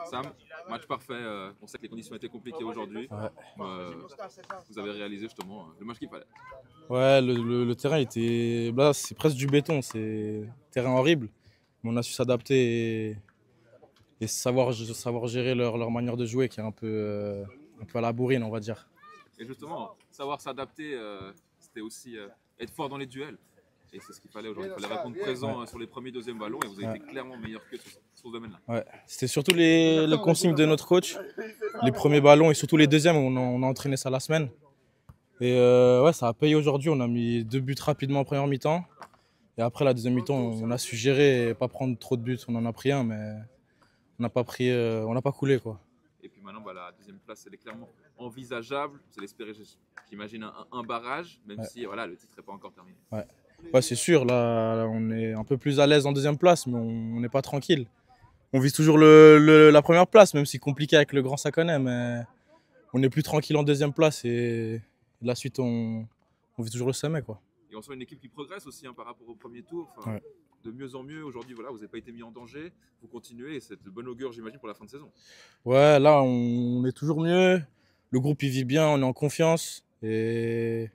Sam, match parfait. On sait que les conditions étaient compliquées aujourd'hui. Ouais, Vous avez réalisé justement le match qu'il fallait. ouais le terrain était. Là, c'est presque du béton, c'est un terrain horrible. Mais on a su s'adapter et savoir gérer leur manière de jouer qui est un peu à la bourrine, on va dire. Et justement, savoir s'adapter, c'était aussi être fort dans les duels. Et c'est ce qu'il fallait aujourd'hui. Il fallait répondre présent Ouais. sur les premiers, deuxièmes ballons. Et vous avez été clairement meilleur que sur ce domaine-là. Ouais. C'était surtout les consignes de notre coach, les premiers ballons et surtout les deuxièmes. On a entraîné ça la semaine. Et ouais, ça a payé aujourd'hui. On a mis 2 buts rapidement en première mi-temps. Et après, la deuxième mi-temps, on a su gérer et pas prendre trop de buts. On en a pris un, mais on n'a pas coulé, quoi. Et puis maintenant, la deuxième place, elle est clairement envisageable. Vous allez espérer, j'imagine, un barrage, même Ouais. si le titre n'est pas encore terminé. Ouais. Ouais, c'est sûr. Là, on est un peu plus à l'aise en deuxième place, mais on n'est pas tranquille. On vise toujours la première place, même si c'est compliqué avec le Grand Saconnet, mais on est plus tranquille en deuxième place et la suite, on vise toujours le sommet, quoi. Et on sent une équipe qui progresse aussi par rapport au premier tour. Ouais. De mieux en mieux. Aujourd'hui, vous n'avez pas été mis en danger. Vous continuez et c'est de bon augure, j'imagine, pour la fin de saison. Ouais, là, on est toujours mieux. Le groupe, il vit bien, on est en confiance. Et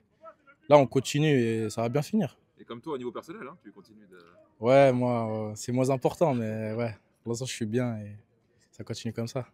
là, on continue et ça va bien finir. Et comme toi, au niveau personnel, tu continues de... Ouais, moi, c'est moins important, mais ouais, pour l'instant, je suis bien et ça continue comme ça.